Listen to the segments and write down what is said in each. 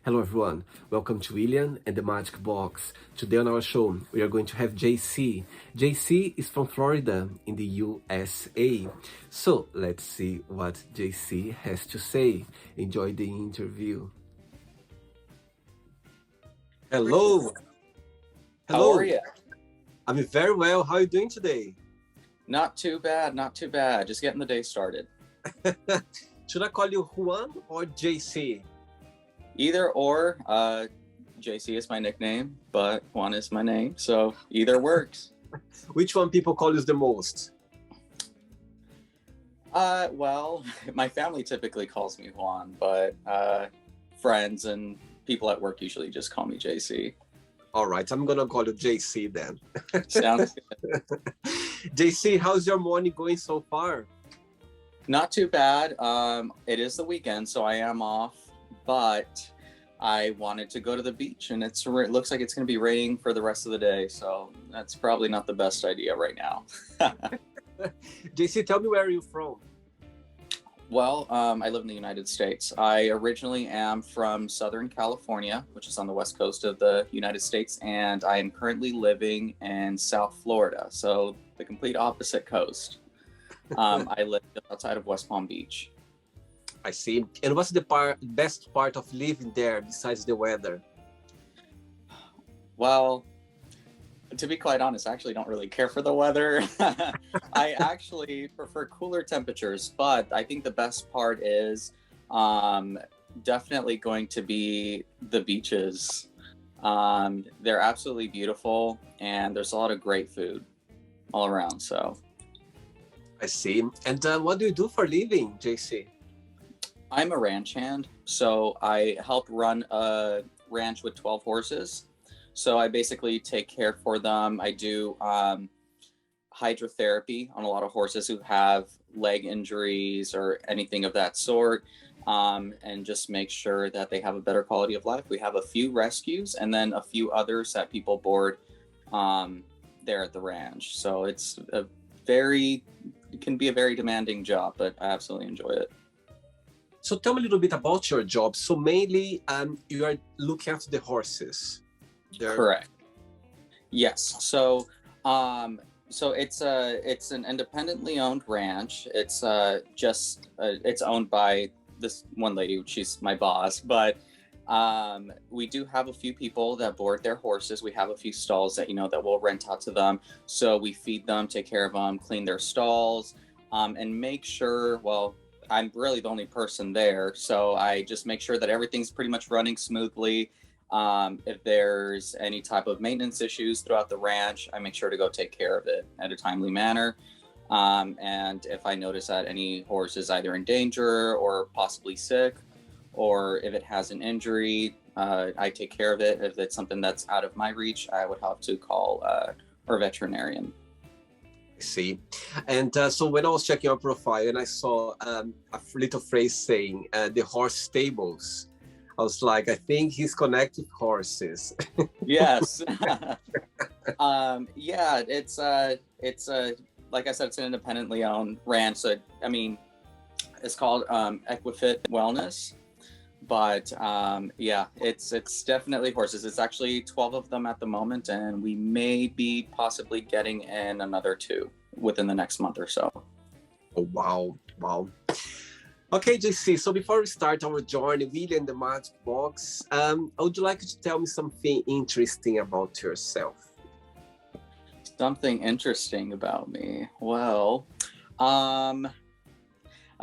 Hello everyone, welcome to William and the Magic Box. Today on our show, we are going to have JC. JC is from Florida in the USA. So let's see what JC has to say. Enjoy the interview. Hello, How are hello. you? I'm very well. How are you doing today? Not too bad, not too bad. Just getting the day started. Should I call you Juan or JC? Either or, JC is my nickname, but Juan is my name, so either works. Which one people call you the most? Well, my family typically calls me Juan, but friends and people at work usually just call me JC. All right, I'm gonna call you JC then. Sounds JC, how's your morning going so far? not too bad. It is the weekend, so I am off, but I wanted to go to the beach, and it looks like it's going to be raining for the rest of the day, so that's probably not the best idea right now. JC, tell me where you're from. Well, I live in the United States. I originally am from Southern California, which is on the west coast of the United States, and I am currently living in South Florida, so the complete opposite coast. I live just outside of West Palm Beach. I see. And what's the best part of living there besides the weather? Well, to be quite honest, I actually don't really care for the weather. I actually prefer cooler temperatures, but I think the best part is definitely going to be the beaches. They're absolutely beautiful, and there's a lot of great food all around. So I see. And what do you do for a living, JC? I'm a ranch hand, so I help run a ranch with 12 horses. So I basically take care for them. I do hydrotherapy on a lot of horses who have leg injuries or anything of that sort, and just make sure that they have a better quality of life. We have a few rescues and then a few others that people board there at the ranch. So it can be a very demanding job, but I absolutely enjoy it. So tell me a little bit about your job. So mainly you are looking after the horses. Correct. Yes. So it's an independently owned ranch. It's it's owned by this one lady. She's my boss, but we do have a few people that board their horses. We have a few stalls that that we'll rent out to them. So we feed them, take care of them, clean their stalls, and make sure. Well, I'm really the only person there, so I just make sure that everything's pretty much running smoothly. If there's any type of maintenance issues throughout the ranch, I make sure to go take care of it at a timely manner. And if I notice that any horse is either in danger or possibly sick, or if it has an injury, I take care of it. If it's something that's out of my reach, I would have to call our veterinarian. I see. And so when I was checking your profile and I saw a little phrase saying the horse stables, I was like, I think he's connected horses. Yes. Yeah, it's like I said, it's an independently owned ranch. So I mean, it's called Equifit Wellness, but yeah, it's definitely horses. It's actually 12 of them at the moment, and we may be possibly getting in another 2 within the next month or so. Oh, wow. Okay, JC, so before we start our journey, really in the Magic Box, would you like to tell me something interesting about yourself? Something interesting about me. Well, I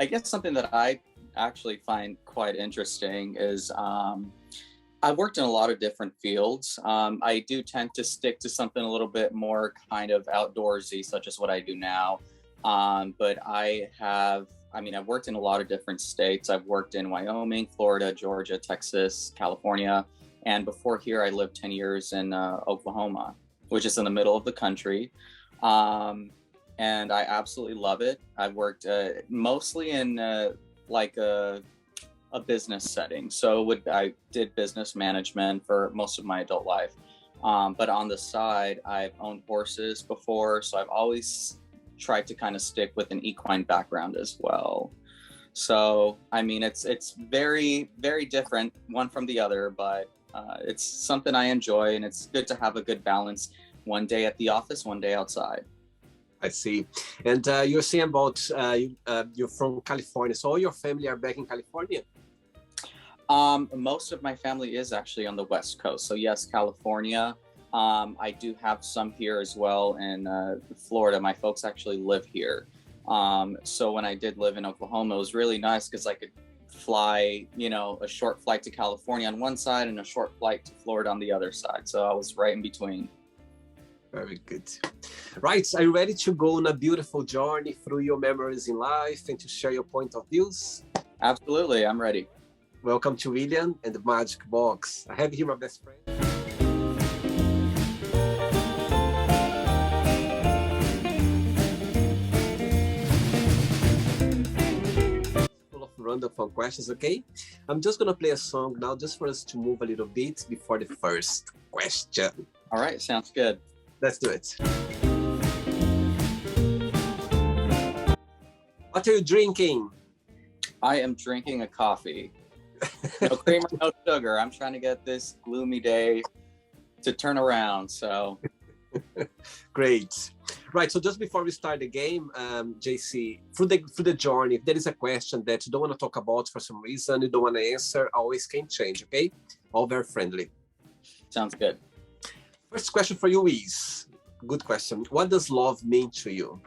guess something that I actually find quite interesting is I've worked in a lot of different fields. I do tend to stick to something a little bit more kind of outdoorsy, such as what I do now. But I've worked in a lot of different states. I've worked in Wyoming, Florida, Georgia, Texas, California. And before here, I lived 10 years in Oklahoma, which is in the middle of the country. And I absolutely love it. I've worked mostly in like a business setting. So I did business management for most of my adult life. But on the side, I've owned horses before. So I've always tried to kind of stick with an equine background as well. So, I mean, it's very, very different one from the other, but it's something I enjoy, and it's good to have a good balance. One day at the office, one day outside. I see. And you're saying about you're from California, so all your family are back in California? Most of my family is actually on the West Coast. So yes, California. I do have some here as well in Florida. My folks actually live here. So when I did live in Oklahoma, it was really nice because I could fly, a short flight to California on one side and a short flight to Florida on the other side. So I was right in between. Very good. Right, are you ready to go on a beautiful journey through your memories in life and to share your point of views? Absolutely, I'm ready. Welcome to William and the Magic Box. I have here my best friend. Full of random fun questions, okay? I'm just gonna play a song now just for us to move a little bit before the first question. All right, sounds good. Let's do it. What are you drinking? I am drinking a coffee. No creamer, no sugar. I'm trying to get this gloomy day to turn around, so. Great. Right, so just before we start the game, JC, through the journey, if there is a question that you don't want to talk about for some reason, you don't want to answer, always can change, okay? All very friendly. Sounds good. First question for you is, good question. What does love mean to you?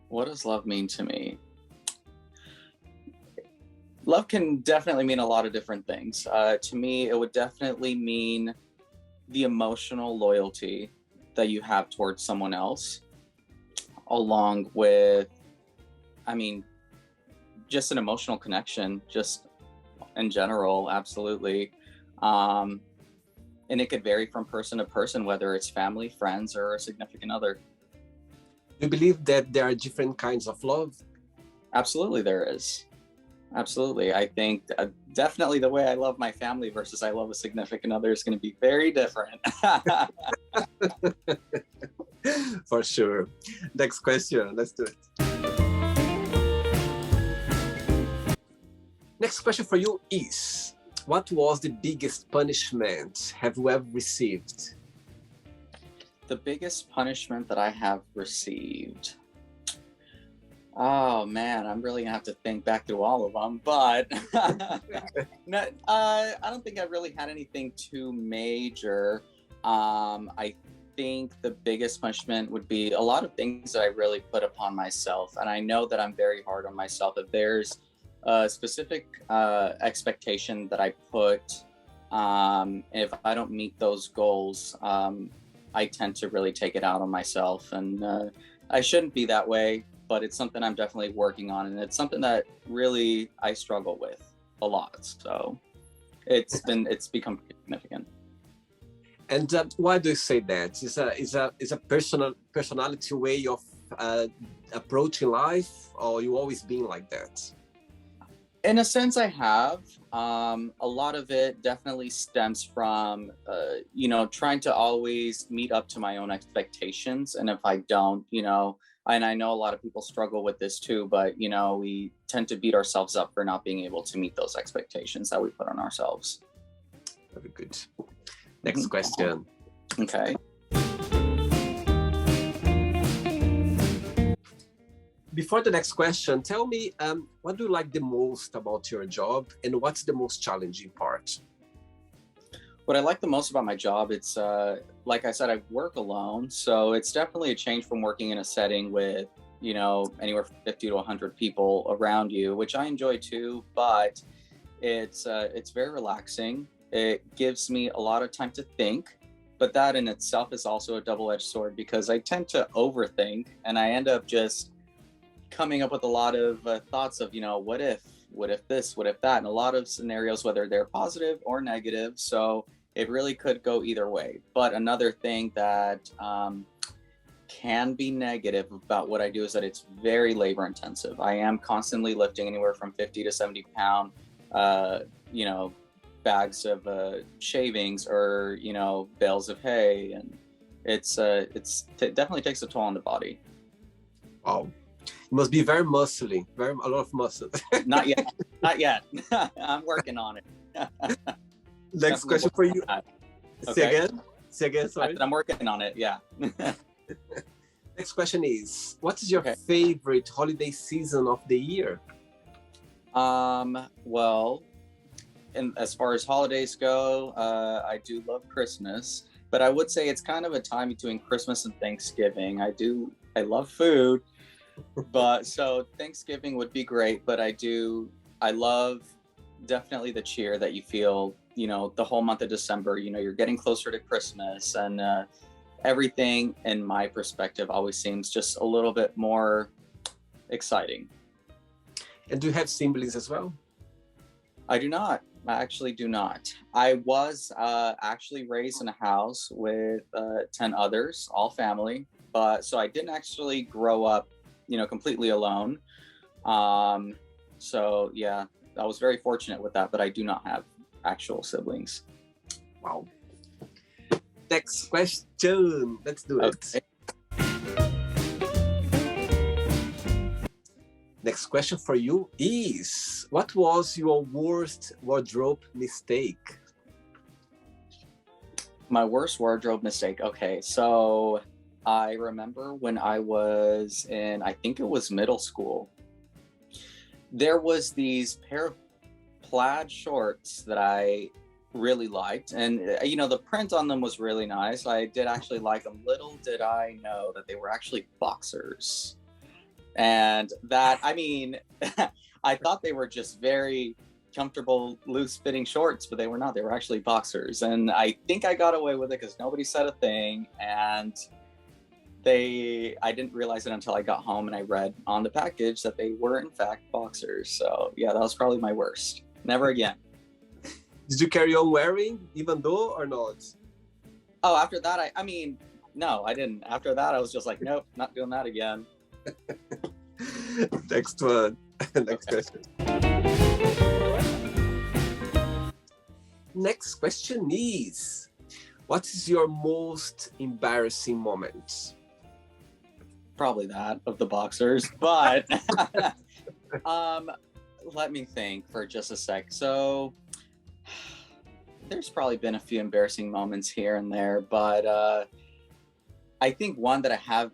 What does love mean to me? Love can definitely mean a lot of different things. To me, it would definitely mean the emotional loyalty that you have towards someone else, along with, just an emotional connection, just in general, absolutely. And it could vary from person to person, whether it's family, friends, or a significant other. Do you believe that there are different kinds of love? Absolutely, there is. Absolutely. I think definitely the way I love my family versus I love a significant other is going to be very different. For sure. Next question. Let's do it. Next question for you is, what was the biggest punishment have you ever received? The biggest punishment that I have received. Oh man, I'm really gonna have to think back through all of them, but no, I don't think I really had anything too major. I think the biggest punishment would be a lot of things that I really put upon myself, and I know that I'm very hard on myself. If there's a specific expectation that I put, if I don't meet those goals, I tend to really take it out on myself, and I shouldn't be that way. But it's something I'm definitely working on, and it's something that really I struggle with a lot. So it's become significant. And why do you say that? Is a personality way of approaching life, or you always been like that? In a sense, I have. A lot of it definitely stems from, trying to always meet up to my own expectations. And if I don't, and I know a lot of people struggle with this too, but, we tend to beat ourselves up for not being able to meet those expectations that we put on ourselves. Very good. Next question. Okay. Before the next question, tell me, what do you like the most about your job, and what's the most challenging part? What I like the most about my job, it's like I said, I work alone, so it's definitely a change from working in a setting with, anywhere from 50 to 100 people around you, which I enjoy too. But it's very relaxing. It gives me a lot of time to think, but that in itself is also a double-edged sword because I tend to overthink, and I end up just coming up with a lot of thoughts of, what if this, what if that, and a lot of scenarios, whether they're positive or negative. So it really could go either way. But another thing that can be negative about what I do is that it's very labor intensive. I am constantly lifting anywhere from 50 to 70 pound, bags of shavings or, bales of hay. And it definitely takes a toll on the body. Wow. Must be very muscly, very a lot of muscle. Not yet. Not yet. I'm working on it. Next Definitely question for you. working on that. Say Okay. again. Say again. I Sorry. said I'm working on it. Yeah. Next question is: what is your Okay. favorite holiday season of the year? Well, and as far as holidays go, I do love Christmas, but I would say it's kind of a time between Christmas and Thanksgiving. I love food, but so Thanksgiving would be great, but I love definitely the cheer that you feel, the whole month of December. You're getting closer to Christmas, and everything in my perspective always seems just a little bit more exciting. And do you have siblings as well? I do not. I actually do not. I was actually raised in a house with 10 others, all family, but so I didn't actually grow up, completely alone. So yeah, I was very fortunate with that, but I do not have actual siblings. Wow. Next question. Let's do it. Okay. Next question for you is: what was your worst wardrobe mistake? My worst wardrobe mistake. Okay, so I remember when I was in, I think it was middle school, there was these pair of plaid shorts that I really liked, and the print on them was really nice. I did actually like them. Little did I know that they were actually boxers. And that, I thought they were just very comfortable, loose fitting shorts, but they were not. They were actually boxers. And I think I got away with it because nobody said a thing. And I didn't realize it until I got home and I read on the package that they were in fact boxers. So yeah, that was probably my worst. Never again. Did you carry on wearing even though or not? Oh, after that, no, I didn't. After that, I was just like, nope, not doing that again. Next one. Next question. Next question is: what is your most embarrassing moment? Probably that of the boxers, but let me think for just a sec. So there's probably been a few embarrassing moments here and there, but I think one that I have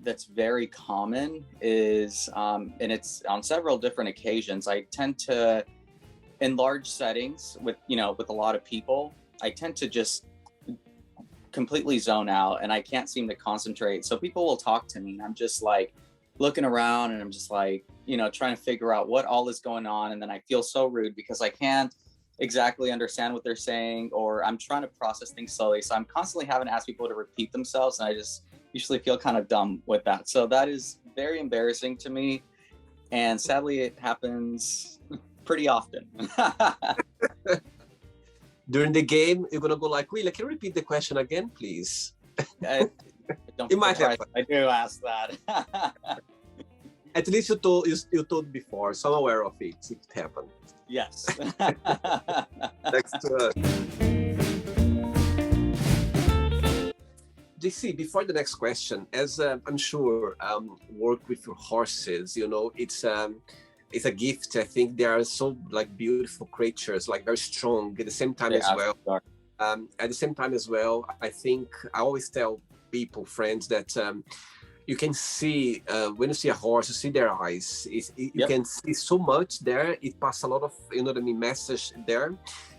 that's very common is, and it's on several different occasions, I tend to, in large settings with a lot of people, I tend to just completely zone out and I can't seem to concentrate. So people will talk to me and I'm just like looking around and I'm just like, trying to figure out what all is going on. And then I feel so rude because I can't exactly understand what they're saying, or I'm trying to process things slowly. So I'm constantly having to ask people to repeat themselves. And I just usually feel kind of dumb with that. So that is very embarrassing to me. And sadly, it happens pretty often. During the game, you're gonna go like, Willa, can you repeat the question again, please? Don't It might happen. I do ask that. At least you told before, so I'm aware of it. It happened. Yes. Next one. JC, before the next question, as I'm sure work with your horses, it's a gift. I think they are so beautiful creatures, very strong at the same time as well. At the same time as well, I think I always tell people, friends, that you can see when you see a horse, you see their eyes. You can see so much there. It passes a lot of message there,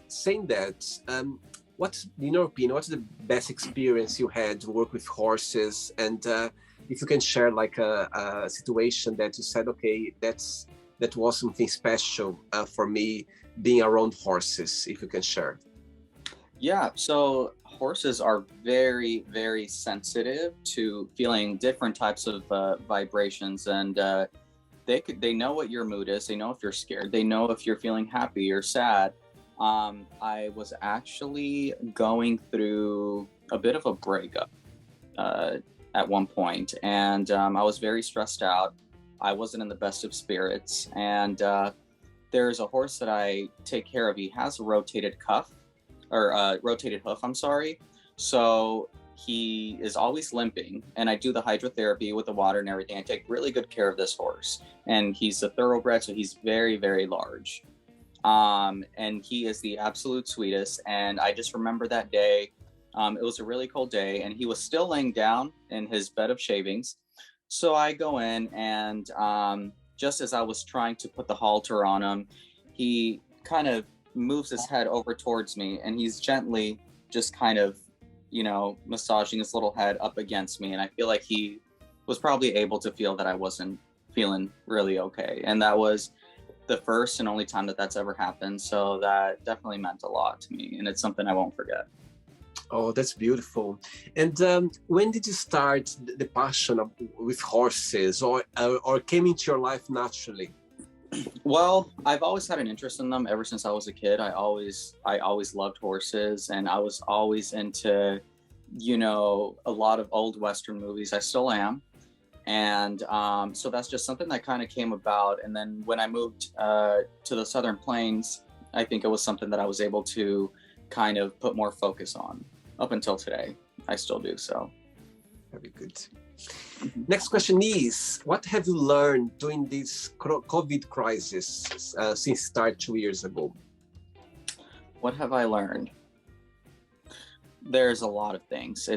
saying that. What's, in your opinion, what's the best experience you had to work with horses? And if you can share a situation that you said, okay, that was something special for me being around horses, if you can share. Yeah, so horses are very, very sensitive to feeling different types of vibrations, and they know what your mood is. They know if you're scared. They know if you're feeling happy or sad. I was actually going through a bit of a breakup at one point, and I was very stressed out. I wasn't in the best of spirits, and there's a horse that I take care of. He has a rotated hoof, I'm sorry. So he is always limping, and I do the hydrotherapy with the water and everything. I take really good care of this horse, and he's a thoroughbred, so he's very, very large. And he is the absolute sweetest. And I just remember that day, it was a really cold day, and he was still laying down in his bed of shavings. So I go in, and just as I was trying to put the halter on him, he kind of moves his head over towards me, and he's gently just kind of, massaging his little head up against me. And I feel like he was probably able to feel that I wasn't feeling really okay. And that was the first and only time that that's ever happened. So that definitely meant a lot to me, and it's something I won't forget. Oh, that's beautiful. And when did you start the passion with horses, or came into your life naturally? Well, I've always had an interest in them ever since I was a kid. I always loved horses, and I was always into, a lot of old Western movies. I still am. And so that's just something that kind of came about. And then when I moved to the Southern Plains, I think it was something that I was able to kind of put more focus on up until today. I still do so. Very good. Next question is, what have you learned during this COVID crisis since start 2 years ago? What have I learned? There's a lot of things.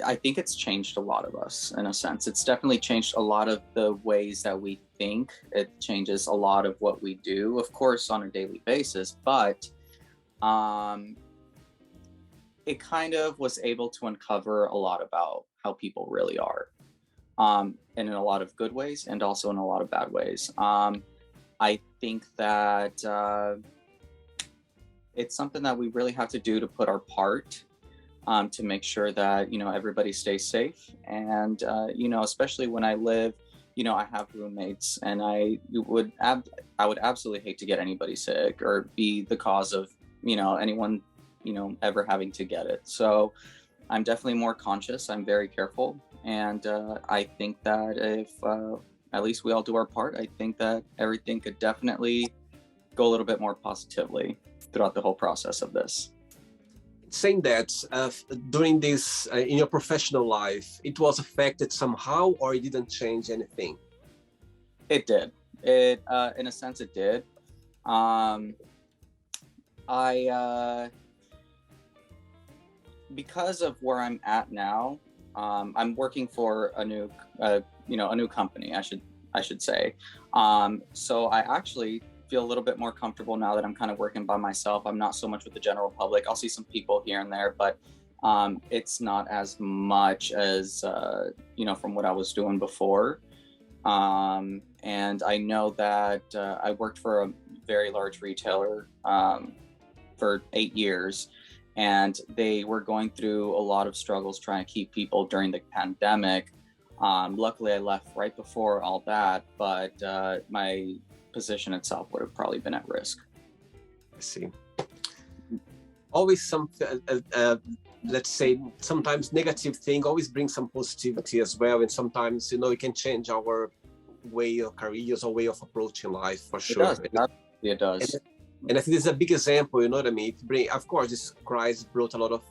I think it's changed a lot of us in a sense. It's definitely changed a lot of the ways that we think. It changes a lot of what we do, of course, on a daily basis, but it kind of was able to uncover a lot about how people really are, and in a lot of good ways and also in a lot of bad ways. I think that it's something that we really have to do to put our part to make sure that, everybody stays safe. And, especially when I live, I have roommates, and I would absolutely hate to get anybody sick or be the cause of, anyone, ever having to get it. So I'm definitely more conscious. I'm very careful. And I think that if at least we all do our part, I think that everything could definitely go a little bit more positively throughout the whole process of this. Saying that during this, in your professional life, it was affected somehow, or it didn't change anything? It did. It, in a sense, it did. Because of where I'm at now, I'm working for a new company, I should say. So I actually feel a little bit more comfortable now that I'm kind of working by myself. I'm not so much with the general public. I'll see some people here and there, but it's not as much as from what I was doing before. And I know that I worked for a very large retailer for 8 years, and they were going through a lot of struggles trying to keep people during the pandemic. Luckily, I left right before all that, but my position itself would have probably been at risk. I see. Always something, let's say, sometimes negative thing always brings some positivity as well, and sometimes it can change our way of careers or way of approaching life, for sure. It does. And I think this is a big example, you know what I mean? Of course, this crisis brought a lot of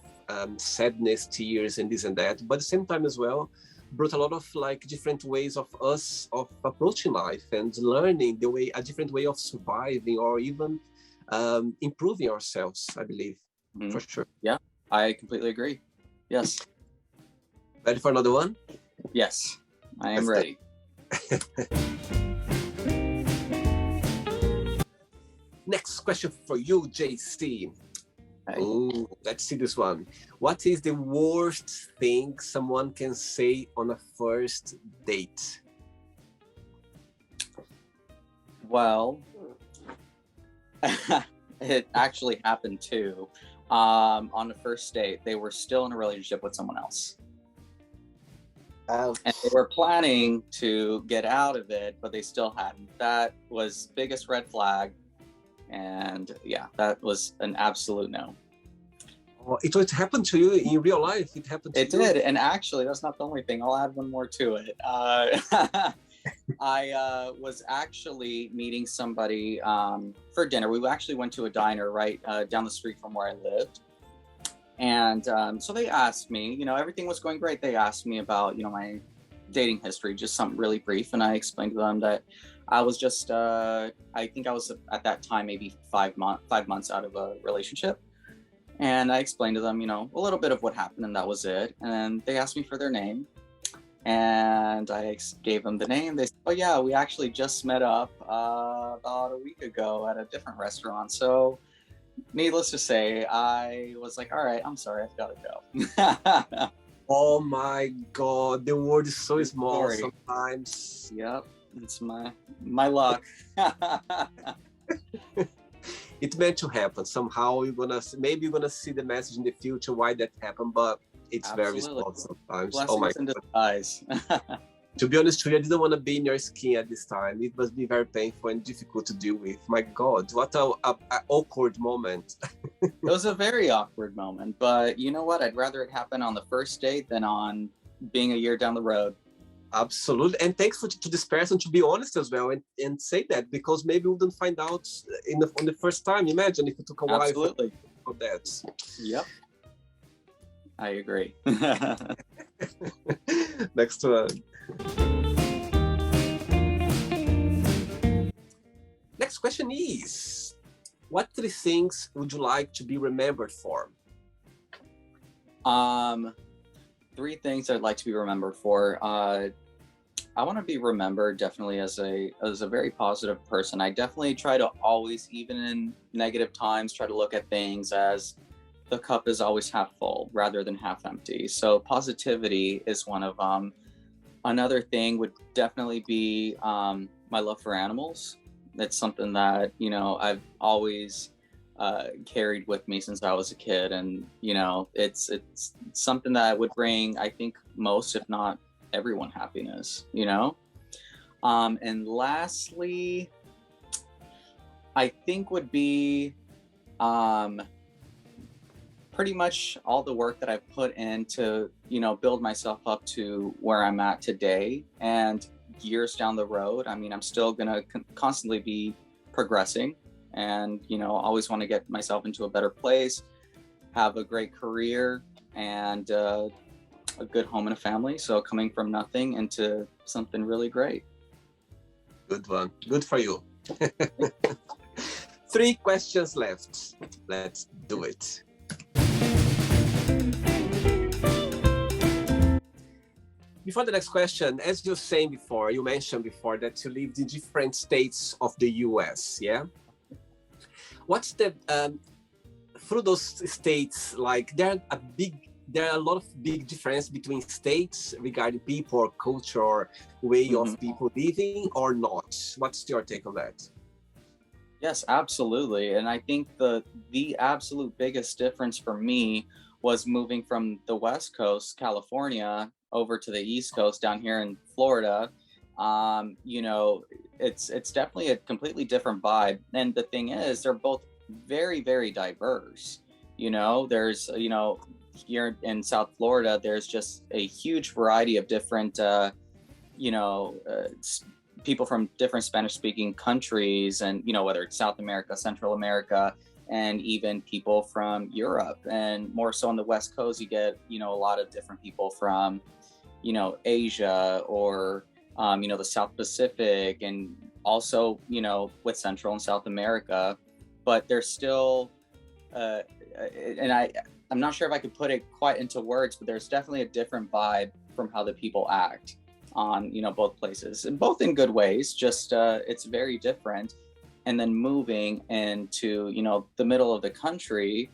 sadness, tears, and this and that, but at the same time as well, brought a lot of different ways of us of approaching life and learning a different way of surviving, or even improving ourselves, I believe. For sure. Yeah, I completely agree. Yes. Ready for another one? Yes, I am ready. Next question for you, JC. Oh, let's see this one. What is the worst thing someone can say on a first date? Well, it actually happened too. On the first date, they were still in a relationship with someone else. And they were planning to get out of it, but they still hadn't. That was biggest red flag. And yeah, that was an absolute no. Oh, it happened to you in real life? It happened to you? It did. And actually, that's not the only thing. I'll add one more to it. I was actually meeting somebody for dinner. We actually went to a diner right down the street from where I lived. And so they asked me, everything was going great. They asked me about, my dating history, just something really brief. And I explained to them that I was just, I think I was at that time, maybe 5 months out of a relationship. And I explained to them, a little bit of what happened, and that was it. And they asked me for their name. And I gave them the name. They said, "Oh yeah, we actually just met up about a week ago at a different restaurant." So, needless to say, I was like, "All right, I'm sorry, I've got to go." Oh my God, the world is so small Sorry. sometimes. Yep, it's my luck. It's meant to happen. Somehow maybe you're gonna see the message in the future why that happened, but it's very Absolutely. small sometimes. Blessings Oh my in God. disguise. To be honest with you, I didn't want to be in your skin at this time. It must be very painful and difficult to deal with. My God, what a awkward moment. It was a very awkward moment, but you know what? I'd rather it happen on the first date than on being a year down the road. Absolutely. And thanks to this person to be honest as well and say that, because maybe we wouldn't find out on the first time. Imagine if it took a while Absolutely. for that. Yep. I agree. Next one. Next question is, what 3 things would you like to be remembered for? 3 things I'd like to be remembered for. I want to be remembered definitely as a very positive person. I definitely try to always, even in negative times, try to look at things as the cup is always half full rather than half empty. So positivity is one of them. Another thing would definitely be my love for animals. That's something that I've always carried with me since I was a kid, and it's something that would bring, I think, most, if not everyone, happiness. And lastly, I think would be pretty much all the work that I've put in to build myself up to where I'm at today, and years down the road, I mean, I'm still gonna constantly be progressing, and always want to get myself into a better place, have a great career, and a good home and a family. So coming from nothing into something really great. Good one. Good for you. 3 questions left. Let's do it. Before the next question, as you mentioned before that you lived in different states of the US, yeah? What's through those states, like there are a lot of big difference between states regarding people or culture or way of people living, or not? What's your take on that? Yes, absolutely. And I think the absolute biggest difference for me was moving from the West Coast, California, over to the East Coast down here in Florida. It's definitely a completely different vibe. And the thing is, they're both very, very diverse. There's, here in South Florida, there's just a huge variety of different, people from different Spanish-speaking countries, and whether it's South America, Central America, and even people from Europe. And more so on the West Coast, you get a lot of different people from Asia, or the South Pacific, and also with Central and South America. But there's still and I'm not sure if I could put it quite into words, but there's definitely a different vibe from how the people act on both places, and both in good ways. Just it's very different. And then moving into the middle of the country,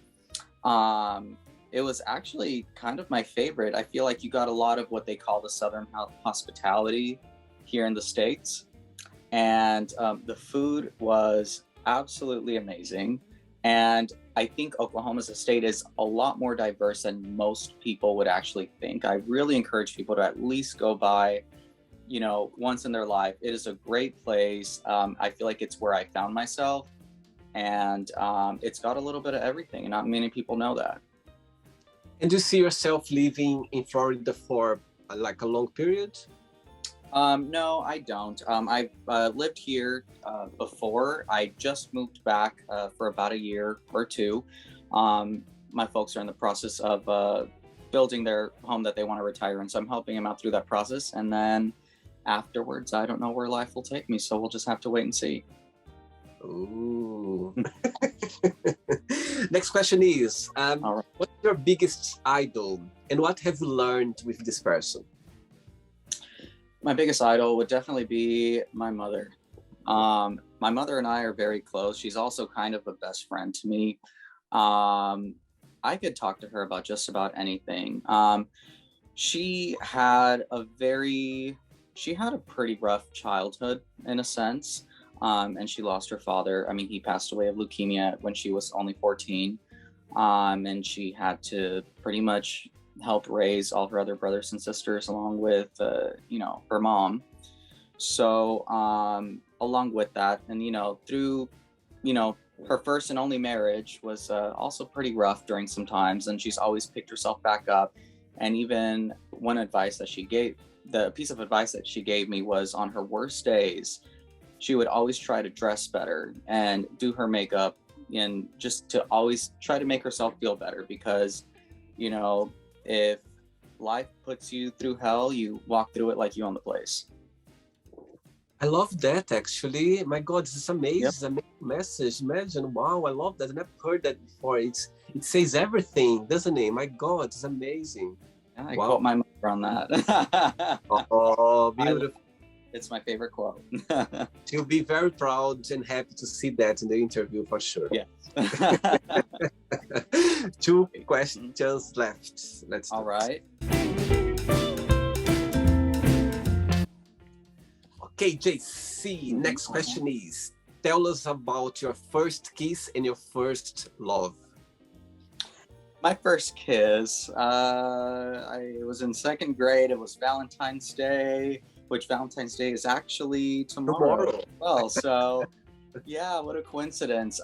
it was actually kind of my favorite. I feel like you got a lot of what they call the Southern hospitality here in the States, and the food was absolutely amazing. And I think Oklahoma as a state is a lot more diverse than most people would actually think. I really encourage people to at least go by, once in their life. It is a great place. I feel like it's where I found myself, and it's got a little bit of everything, and not many people know that. And do you see yourself living in Florida for like a long period? No, I don't. I've lived here before. I just moved back for about a year or two. my folks are in the process of building their home that they want to retire in. So I'm helping them out through that process. And then afterwards, I don't know where life will take me. So we'll just have to wait and see. Ooh. Next question is, All right. what's your biggest idol and what have you learned with this person? My biggest idol would definitely be my mother. My mother and I are very close. She's also kind of a best friend to me. I could talk to her about just about anything. She had a pretty rough childhood in a sense. And she lost her father. I mean, he passed away of leukemia when she was only 14. And she had to pretty much help raise all her other brothers and sisters along with, her mom. So, along with that, and, through, her first and only marriage was also pretty rough during some times. And she's always picked herself back up. And even the piece of advice that she gave me was on her worst days, she would always try to dress better and do her makeup and just to always try to make herself feel better because, if life puts you through hell, you walk through it like you own the place. I love that actually. My God, this is amazing. Yep. It's an amazing message. Imagine, wow, I love that. I never heard that before. It says everything, doesn't it? My God, it's amazing. Yeah, I quote my mother on that. Oh, beautiful. It's my favorite quote. She'll be very proud and happy to see that in the interview for sure. Yeah. 2 questions left. Let's do All right. Okay, JC, next question is, tell us about your first kiss and your first love. My first kiss, I was in 2nd grade. It was Valentine's Day, which Valentine's Day is actually tomorrow. Well, so yeah, what a coincidence.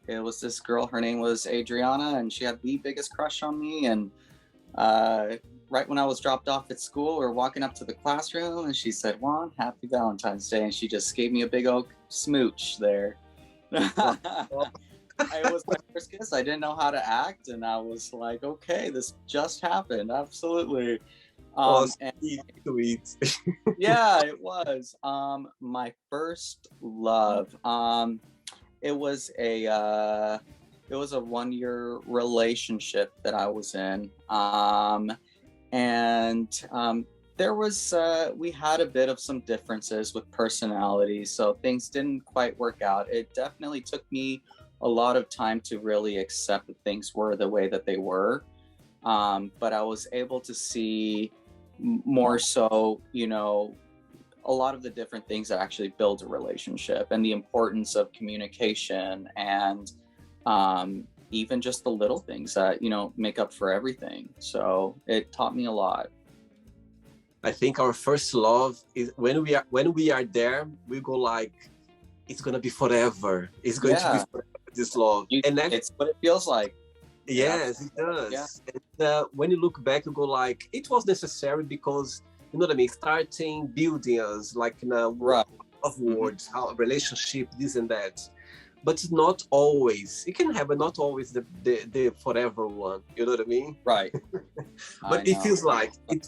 It was this girl, her name was Adriana, and she had the biggest crush on me. And right when I was dropped off at school, we were walking up to the classroom and she said, "Juan, happy Valentine's Day." And she just gave me a big old smooch there. It was my first kiss. I didn't know how to act, and I was like, okay, this just happened. Absolutely. Sweet. Yeah, it was. My first love. It was a 1-year relationship that I was in. There was we had a bit of some differences with personalities, so things didn't quite work out. It definitely took me a lot of time to really accept that things were the way that they were. But I was able to see more so, a lot of the different things that actually build a relationship and the importance of communication and even just the little things that, make up for everything. So it taught me a lot. I think our first love is when we are there, we go like, it's gonna be forever. It's going to be forever, this love. It's what it feels like. Yes, it does. Yeah. And, when you look back, you go like, it was necessary because, you know what I mean, starting building us like in a Right. of words, how a relationship, this and that. But it's not always. It can happen, not always the forever one. You know what I mean? Right. But it feels like. It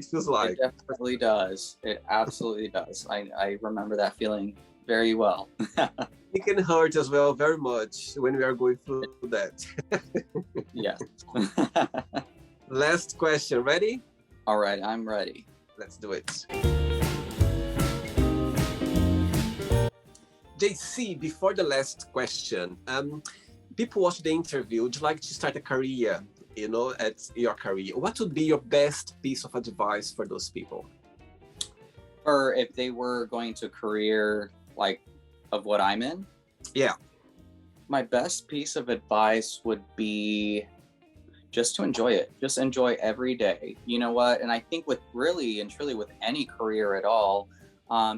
definitely does. It absolutely does. I remember that feeling very well. It can hurt as well very much when we are going through that. Yes. Last question. Ready? All right, I'm ready. Let's do it. JC, before the last question, people watch the interview. Would you like to start a career, at your career? What would be your best piece of advice for those people? Or if they were going to a career like of what I'm in? Yeah. My best piece of advice would be just to enjoy it. Just enjoy every day. You know what? And I think with really and truly with any career at all,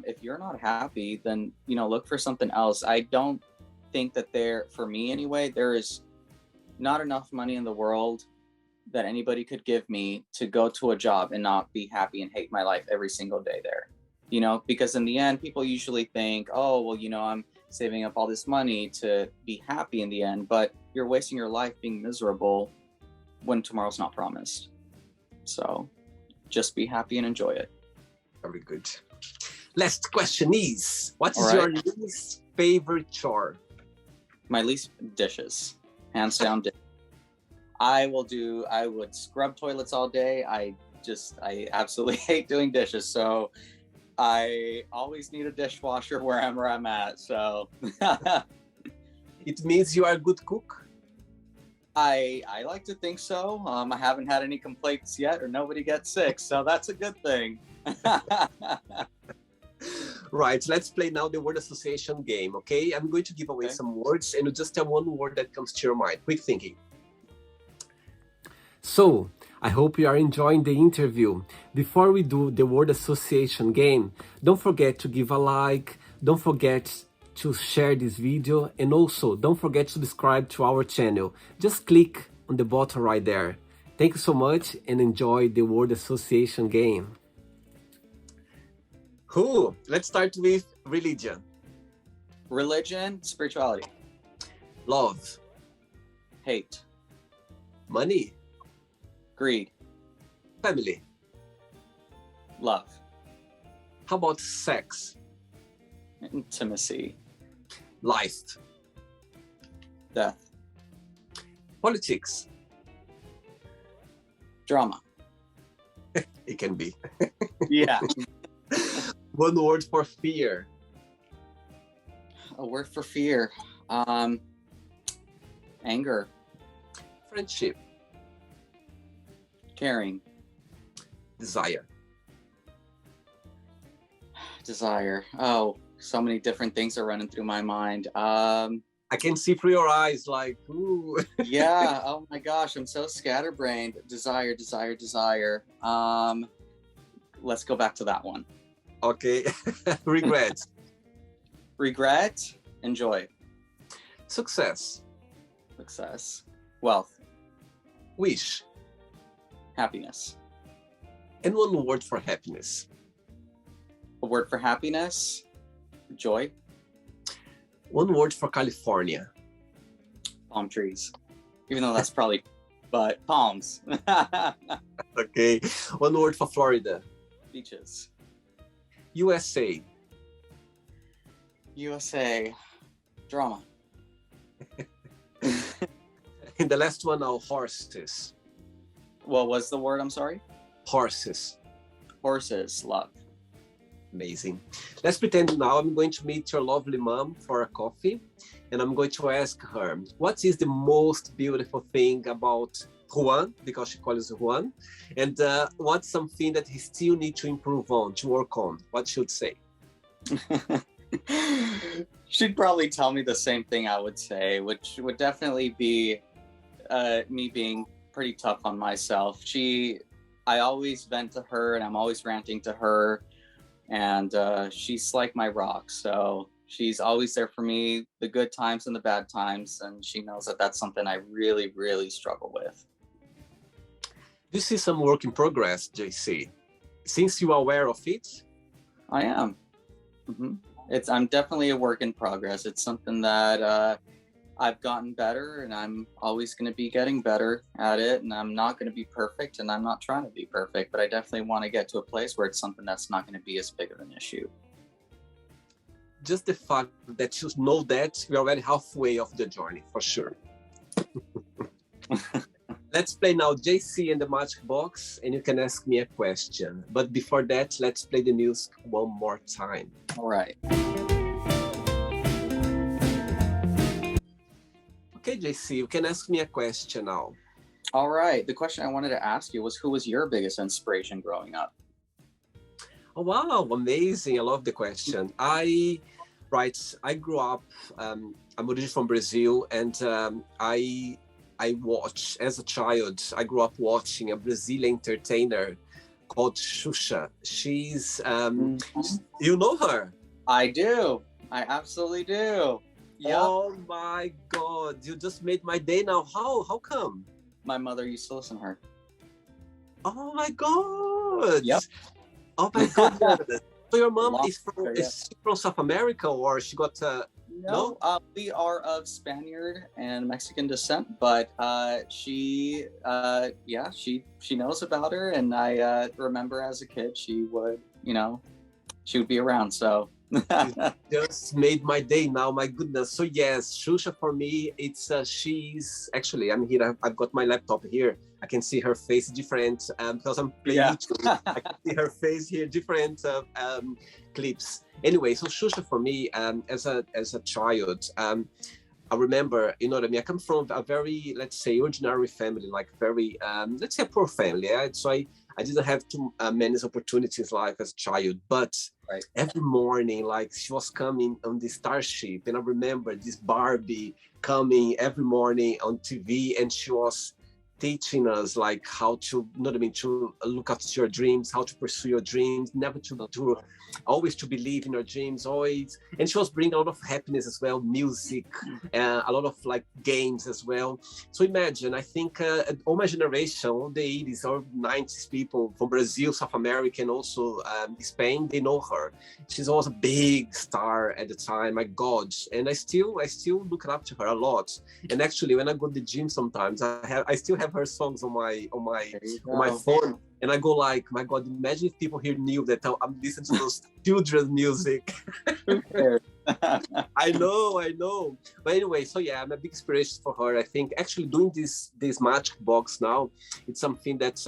if you're not happy, then, look for something else. I don't think that for me anyway, there is not enough money in the world that anybody could give me to go to a job and not be happy and hate my life every single day there. Because in the end, people usually think, oh, well, I'm saving up all this money to be happy in the end. But you're wasting your life being miserable when tomorrow's not promised. So just be happy and enjoy it. Very good. Last question is, what is All your right. least favorite chore? My least dishes, hands down. I would scrub toilets all day. I absolutely hate doing dishes. So I always need a dishwasher wherever I'm at. So It means you are a good cook? I like to think so. I haven't had any complaints yet, or nobody gets sick. So that's a good thing. Right, let's play now the word association game, okay? I'm going to give away some words and you just tell one word that comes to your mind. Quick thinking. So, I hope you are enjoying the interview. Before we do the word association game, don't forget to give a like, don't forget to share this video, and also don't forget to subscribe to our channel. Just click on the button right there. Thank you so much and enjoy the word association game. Cool. Let's start with religion. Religion, spirituality. Love. Hate. Money. Greed. Family. Love. How about sex? Intimacy. Life. Death. Politics. Drama. It can be. Yeah. One word for fear. A word for fear. Anger. Friendship. Caring. Desire. Desire. Oh, so many different things are running through my mind. I can see through your eyes like, ooh. Yeah. Oh my gosh, I'm so scatterbrained. Desire, desire, desire. Let's go back to that one. Okay. Regret. Regret. Enjoy. Success. Success. Wealth. Wish. Happiness. And one word for happiness. A word for happiness. Joy. One word for California. Palm trees. Even though that's probably, but palms. Okay. One word for Florida. Beaches. USA. USA. Drama. And the last one are horses. What was the word? I'm sorry. Horses. Horses. Love. Amazing. Let's pretend now I'm going to meet your lovely mom for a coffee, and I'm going to ask her, what is the most beautiful thing about Juan, because she calls Juan, and what's something that he still needs to improve on, to work on? What should say? She'd probably tell me the same thing I would say, which would definitely be me being pretty tough on myself. I always vent to her and I'm always ranting to her, and she's like my rock. So she's always there for me, the good times and the bad times, and she knows that that's something I really, really struggle with. Do you see some work in progress, JC? Since you are aware of it? I am. I'm definitely a work in progress. It's something that I've gotten better, and I'm always going to be getting better at it, and I'm not going to be perfect, and I'm not trying to be perfect, but I definitely want to get to a place where it's something that's not going to be as big of an issue. Just the fact that you know that you're already halfway of the journey, for sure. Let's play now JC and the Magic Box, and you can ask me a question. But before that, let's play the music one more time. All right. Okay, JC, you can ask me a question now. All right. The question I wanted to ask you was, who was your biggest inspiration growing up? Oh, wow, amazing. I love the question. I grew up, I'm originally from Brazil, and I watched, as a child, I grew up watching a Brazilian entertainer called Xuxa. She's, you know her? I do. I absolutely do. Yep. Oh my God, you just made my day now. How come? My mother used to listen to her. Oh my God. Yep. Oh my God. So your mom Long is from South America, or she got No, we are of Spaniard and Mexican descent, but she knows about her, and I remember as a kid she would, she would be around. So You just made my day now, my goodness. So yes, Shusha for me, it's she's actually, I'm here, I've got my laptop here. I can see her face different because I'm playing YouTube. I can see her face here, different clips. Anyway, so Shusha for me, as a child, I remember, you know what I mean? I come from a very, let's say, ordinary family, like very, let's say, a poor family. Yeah? So I didn't have too many opportunities like as a child, but every morning, like she was coming on the Starship, and I remember this Barbie coming every morning on TV, and she was teaching us like how to, you know what I mean, to look after your dreams, how to pursue your dreams, never to always to believe in your dreams, always. And she was bringing a lot of happiness as well, music, a lot of like games as well. So imagine, I think all my generation, all the 80s or 90s people from Brazil, South America, and also Spain, they know her. She's always a big star at the time, my God. And I still look up to her a lot. And actually, when I go to the gym sometimes, I still have her songs on my phone. And I go like, my God, imagine if people here knew that I'm listening to those children's music. I know. But anyway, so yeah, I'm a big inspiration for her. I think actually doing this magic box now, it's something that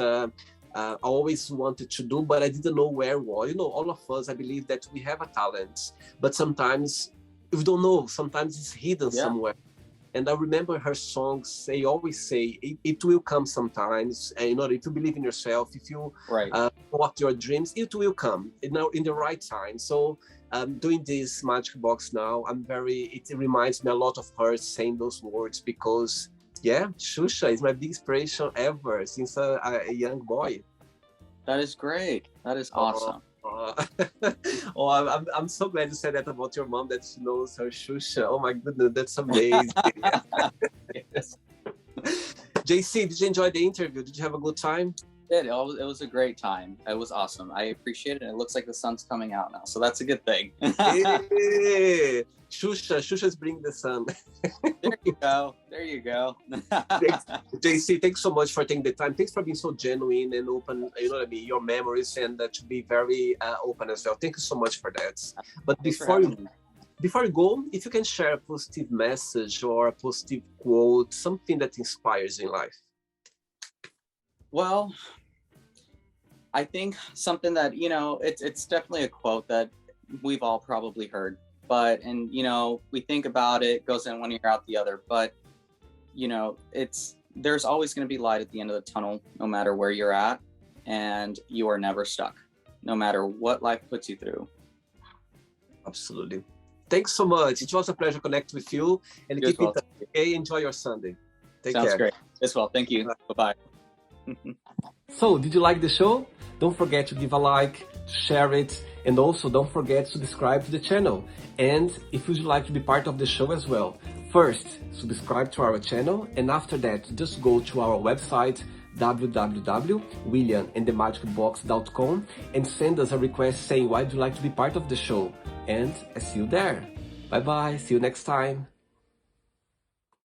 I always wanted to do, but I didn't know where was. You know, all of us, I believe that we have a talent, but sometimes we don't know. Sometimes it's hidden somewhere. And I remember her songs, they always say, it will come sometimes. And, you know, if you believe in yourself, if you go after your dreams, it will come, you know, in the right time. So doing this magic box now, it reminds me a lot of her saying those words because, yeah, Shusha is my big inspiration ever since a young boy. That is great. That is awesome. I'm so glad you said that about your mom, that she knows her Shusha. Oh my goodness, that's amazing. Yes. JC, did you enjoy the interview? Did you have a good time? It was a great time. It was awesome. I appreciate it. And it looks like the sun's coming out now, so that's a good thing. Hey, Shusha's bring the sun. There you go. Thanks, JC, thanks so much for taking the time. Thanks for being so genuine and open, you know what I mean, your memories, and to be very open as well. Thank you so much for that. But before you go, if you can share a positive message or a positive quote, something that inspires you in life. Well, I think something that, it's definitely a quote that we've all probably heard, and we think about it, goes in one ear out the other, but there's always going to be light at the end of the tunnel, no matter where you're at, and you are never stuck, no matter what life puts you through. Absolutely. Thanks so much. It was a pleasure connecting with you, and keep in touch. Okay, enjoy your Sunday. Take care. Sounds great. As well. Thank you. Bye-bye. So, did you like the show? Don't forget to give a like, share it, and also don't forget to subscribe to the channel. And if you'd like to be part of the show as well, first, subscribe to our channel, and after that, just go to our website, www.williamandthemagicbox.com, and send us a request saying why would you like to be part of the show. And I see you there. Bye bye, see you next time.